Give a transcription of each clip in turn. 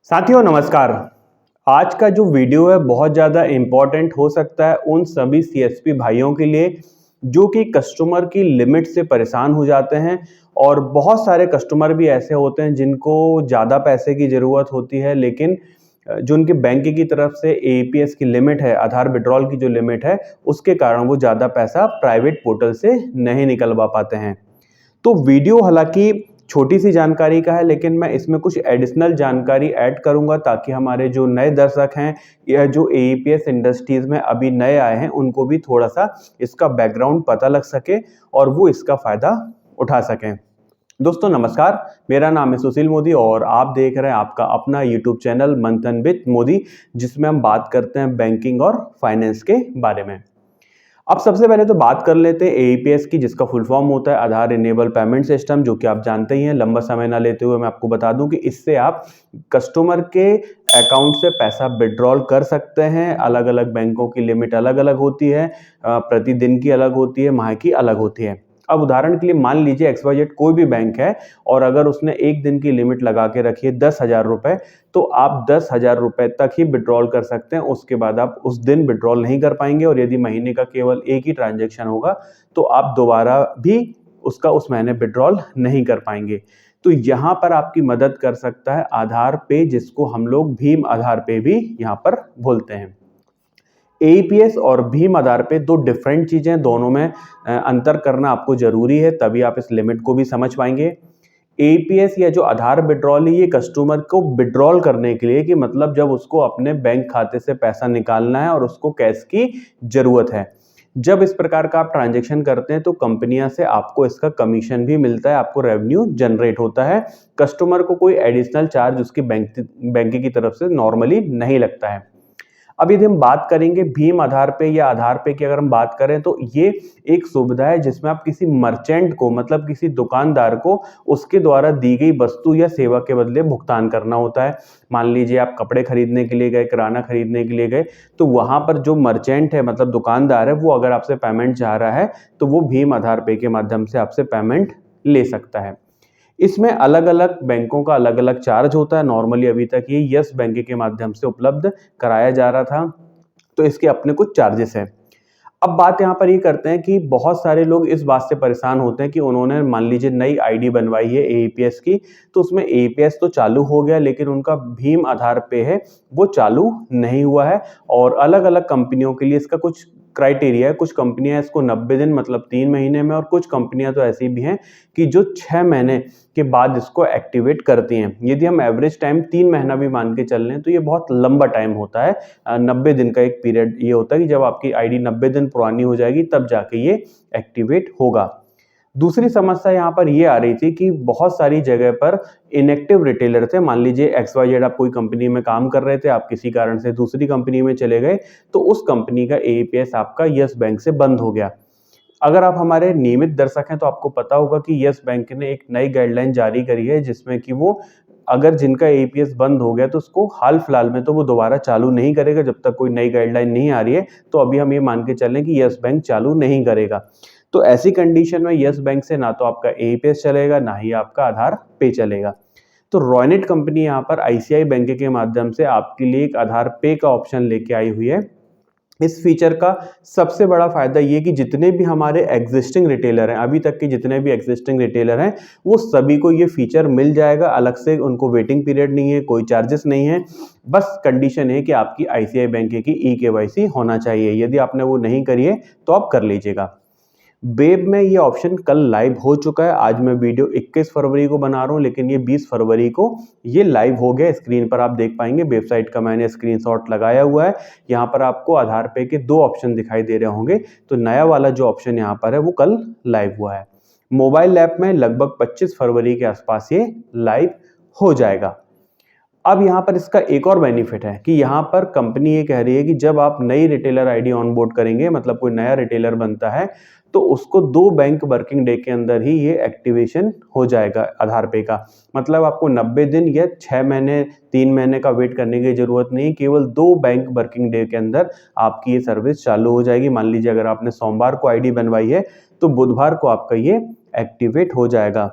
साथियों नमस्कार। आज का जो वीडियो है बहुत ज़्यादा इम्पॉर्टेंट हो सकता है उन सभी सीएसपी भाइयों के लिए जो कि कस्टमर की लिमिट से परेशान हो जाते हैं। और बहुत सारे कस्टमर भी ऐसे होते हैं जिनको ज़्यादा पैसे की ज़रूरत होती है, लेकिन जो उनके बैंक की तरफ से एईपीएस की लिमिट है, आधार विड्रॉल की जो लिमिट है, उसके कारण वो ज़्यादा पैसा प्राइवेट पोर्टल से नहीं निकलवा पाते हैं। तो वीडियो हालांकि छोटी सी जानकारी का है, लेकिन मैं इसमें कुछ एडिशनल जानकारी ऐड करूंगा ताकि हमारे जो नए दर्शक हैं या जो एईपीएस इंडस्ट्रीज में अभी नए आए हैं उनको भी थोड़ा सा इसका बैकग्राउंड पता लग सके और वो इसका फ़ायदा उठा सकें। दोस्तों नमस्कार, मेरा नाम है सुशील मोदी और आप देख रहे हैं आपका अपना यूट्यूब चैनल मंथन विद मोदी, जिसमें हम बात करते हैं बैंकिंग और फाइनेंस के बारे में। अब सबसे पहले तो बात कर लेते हैं एईपीएस की, जिसका फुल फॉर्म होता है आधार इनेबल पेमेंट सिस्टम, जो कि आप जानते ही हैं। लंबा समय ना लेते हुए मैं आपको बता दूं कि इससे आप कस्टमर के अकाउंट से पैसा विड्रॉल कर सकते हैं। अलग अलग बैंकों की लिमिट अलग अलग होती है, प्रतिदिन की अलग होती है, माह की अलग होती है। अब उदाहरण के लिए मान लीजिए एक्सवाइजेड कोई भी बैंक है और अगर उसने एक दिन की लिमिट लगा के रखी है 10,000 रुपये, तो आप 10,000 रुपये तक ही विड्रॉल कर सकते हैं। उसके बाद आप उस दिन विड्रॉल नहीं कर पाएंगे और यदि महीने का केवल एक ही ट्रांजैक्शन होगा तो आप दोबारा भी उसका उस महीने विड्रॉल नहीं कर पाएंगे। तो यहाँ पर आपकी मदद कर सकता है आधार पे, जिसको हम लोग भीम आधार पे भी यहाँ पर बोलते हैं। एईपीएस और भीम आधार पे दो डिफरेंट चीज़ें, दोनों में अंतर करना आपको ज़रूरी है, तभी आप इस लिमिट को भी समझ पाएंगे। एईपीएस या जो आधार विड्रॉल है, ये कस्टमर को विड्रॉल करने के लिए, कि मतलब जब उसको अपने बैंक खाते से पैसा निकालना है और उसको कैश की ज़रूरत है। जब इस प्रकार का आप ट्रांजेक्शन करते हैं तो कंपनियां से आपको इसका कमीशन भी मिलता है, आपको रेवेन्यू जनरेट होता है। कस्टमर को कोई एडिशनल चार्ज उसकी बैंक की तरफ से नॉर्मली नहीं लगता है। अब यदि हम बात करेंगे भीम आधार पे या आधार पे की, अगर हम बात करें तो ये एक सुविधा है जिसमें आप किसी मर्चेंट को, मतलब किसी दुकानदार को, उसके द्वारा दी गई वस्तु या सेवा के बदले भुगतान करना होता है। मान लीजिए आप कपड़े खरीदने के लिए गए, किराना खरीदने के लिए गए, तो वहां पर जो मर्चेंट है, मतलब दुकानदार है, वो अगर आपसे पेमेंट चाह रहा है तो वो भीम आधार पे के माध्यम से आपसे पेमेंट ले सकता है। इसमें अलग अलग बैंकों का अलग अलग चार्ज होता है। नॉर्मली अभी तक ये यस बैंक के माध्यम से उपलब्ध कराया जा रहा था, तो इसके अपने कुछ चार्जेस हैं। अब बात यहाँ पर ये करते हैं कि बहुत सारे लोग इस बात से परेशान होते हैं कि उन्होंने मान लीजिए नई आईडी बनवाई है एईपीएस की, तो उसमें एईपीएस तो चालू हो गया लेकिन उनका भीम आधार पे है वो चालू नहीं हुआ है। और अलग अलग कंपनियों के लिए इसका कुछ क्राइटेरिया है। कुछ कंपनियां इसको 90 दिन मतलब 3 महीने में, और कुछ कंपनियां तो ऐसी भी हैं कि जो 6 महीने के बाद इसको एक्टिवेट करती हैं। यदि हम एवरेज टाइम 3 महीना भी मान के चल लें तो ये बहुत लंबा टाइम होता है। 90 दिन का एक पीरियड ये होता है कि जब आपकी आईडी 90 दिन पुरानी हो जाएगी तब जाके ये एक्टिवेट होगा। दूसरी समस्या यहाँ पर ये आ रही थी कि बहुत सारी जगह पर इनएक्टिव रिटेलर थे। मान लीजिए एक्सवाईजेड आप कोई कंपनी में काम कर रहे थे, आप किसी कारण से दूसरी कंपनी में चले गए, तो उस कंपनी का एईपीएस आपका यस बैंक से बंद हो गया। अगर आप हमारे नियमित दर्शक हैं तो आपको पता होगा कि यस बैंक ने एक नई गाइडलाइन जारी करी है, जिसमें कि वो अगर जिनका एईपीएस बंद हो गया तो उसको हाल फिलहाल में तो वो दोबारा चालू नहीं करेगा जब तक कोई नई गाइडलाइन नहीं आ रही है। तो अभी हम ये मान के चलें कि यस बैंक चालू नहीं करेगा। तो ऐसी कंडीशन में यस बैंक से ना तो आपका एईपीएस चलेगा, ना ही आपका आधार पे चलेगा। तो रॉयनेट कंपनी यहाँ पर आईसीआई बैंक के माध्यम से आपके लिए एक आधार पे का ऑप्शन लेके आई हुई है। इस फीचर का सबसे बड़ा फायदा ये कि जितने भी हमारे एग्जिस्टिंग रिटेलर हैं, अभी तक के जितने भी एग्जिस्टिंग रिटेलर हैं, वो सभी को ये फीचर मिल जाएगा। अलग से उनको वेटिंग पीरियड नहीं है, कोई चार्जेस नहीं है। बस कंडीशन है कि आपकी आईसीआई बैंक की ई-केवाईसी होना चाहिए। यदि आपने वो नहीं करी है तो आप कर लीजिएगा। वेब में ये ऑप्शन कल लाइव हो चुका है। आज मैं वीडियो 21 फरवरी को बना रहा हूँ, लेकिन ये 20 फरवरी को ये लाइव हो गया। स्क्रीन पर आप देख पाएंगे, वेबसाइट का मैंने स्क्रीनशॉट लगाया हुआ है। यहाँ पर आपको आधार पे के 2 ऑप्शन दिखाई दे रहे होंगे। तो नया वाला जो ऑप्शन यहाँ पर है वो कल लाइव हुआ है। मोबाइल ऐप में लगभग 25 फरवरी के आसपास ये लाइव हो जाएगा। अब यहाँ पर इसका एक और बेनिफिट है कि यहाँ पर कंपनी ये कह रही है कि जब आप नई रिटेलर आईडी ऑनबोर्ड करेंगे, मतलब कोई नया रिटेलर बनता है, तो उसको 2 बैंक वर्किंग डे के अंदर ही ये एक्टिवेशन हो जाएगा आधार पे का। मतलब आपको 90 दिन या 6 महीने 3 महीने का वेट करने की जरूरत नहीं, केवल 2 बैंक वर्किंग डे के अंदर आपकी ये सर्विस चालू हो जाएगी। मान लीजिए अगर आपने सोमवार को आईडी बनवाई है तो बुधवार को आपका ये एक्टिवेट हो जाएगा।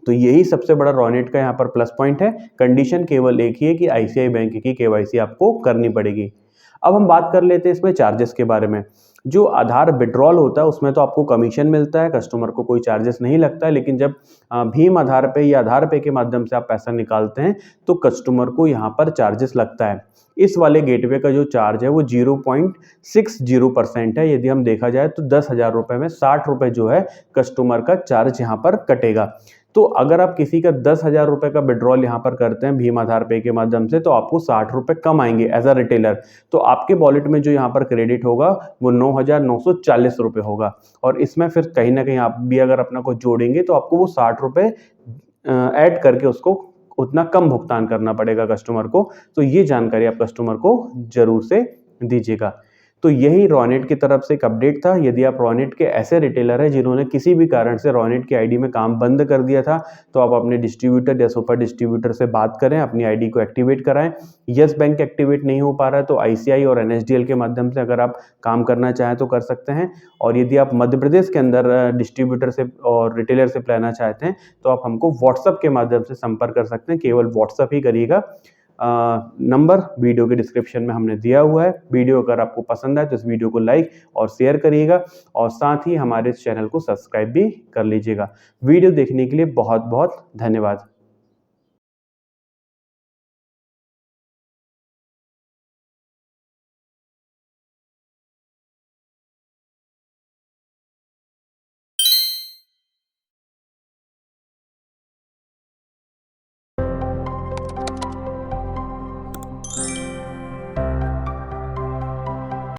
तो यही सबसे बड़ा रॉनेट का यहाँ पर प्लस पॉइंट है। कंडीशन केवल एक ही है कि आईसीआई बैंक की केवाईसी आपको करनी पड़ेगी। अब हम बात कर लेते हैं इसमें चार्जेस के बारे में। जो आधार विड्रॉल होता है उसमें तो आपको कमीशन मिलता है, कस्टमर को कोई चार्जेस नहीं लगता है, लेकिन जब भीम आधार पे या आधार पे के माध्यम से आप पैसा निकालते हैं तो कस्टमर को यहाँ पर चार्जेस लगता है। इस वाले गेटवे का जो चार्ज है वो 0.60% है। यदि हम देखा जाए तो 10,000 रुपये में 60 रुपये जो है कस्टमर का चार्ज यहाँ पर कटेगा। तो अगर आप किसी का 10,000 रुपये का विड्रॉल यहाँ पर करते हैं भीम आधार पे के माध्यम से तो आपको 60 रुपये कम आएंगे एज अ रिटेलर। तो आपके वॉलेट में जो यहाँ पर क्रेडिट होगा वो 9,940 रुपये होगा। और इसमें फिर कहीं ना कहीं आप भी अगर अपना कुछ जोड़ेंगे तो आपको वो 60 रुपये ऐड करके उसको उतना कम भुगतान करना पड़ेगा कस्टमर को। तो ये जानकारी आप कस्टमर को जरूर से दीजिएगा। तो यही रॉनेट की तरफ से एक अपडेट था। यदि आप रॉनेट के ऐसे रिटेलर हैं जिन्होंने किसी भी कारण से रॉनेट की आईडी में काम बंद कर दिया था तो आप अपने डिस्ट्रीब्यूटर या सुपर डिस्ट्रीब्यूटर से बात करें, अपनी आईडी को एक्टिवेट कराएं। यस बैंक एक्टिवेट नहीं हो पा रहा है तो आईसीआई और एनएसडीएल के माध्यम से अगर आप काम करना चाहें तो कर सकते हैं। और यदि आप मध्य प्रदेश के अंदर डिस्ट्रीब्यूटर से और रिटेलर से लेना चाहते हैं तो आप हमको व्हाट्सएप के माध्यम से संपर्क कर सकते हैं। केवल व्हाट्सएप ही करिएगा। नंबर वीडियो के डिस्क्रिप्शन में हमने दिया हुआ है। वीडियो अगर आपको पसंद आए तो इस वीडियो को लाइक और शेयर करिएगा और साथ ही हमारे इस चैनल को सब्सक्राइब भी कर लीजिएगा। वीडियो देखने के लिए बहुत बहुत धन्यवाद।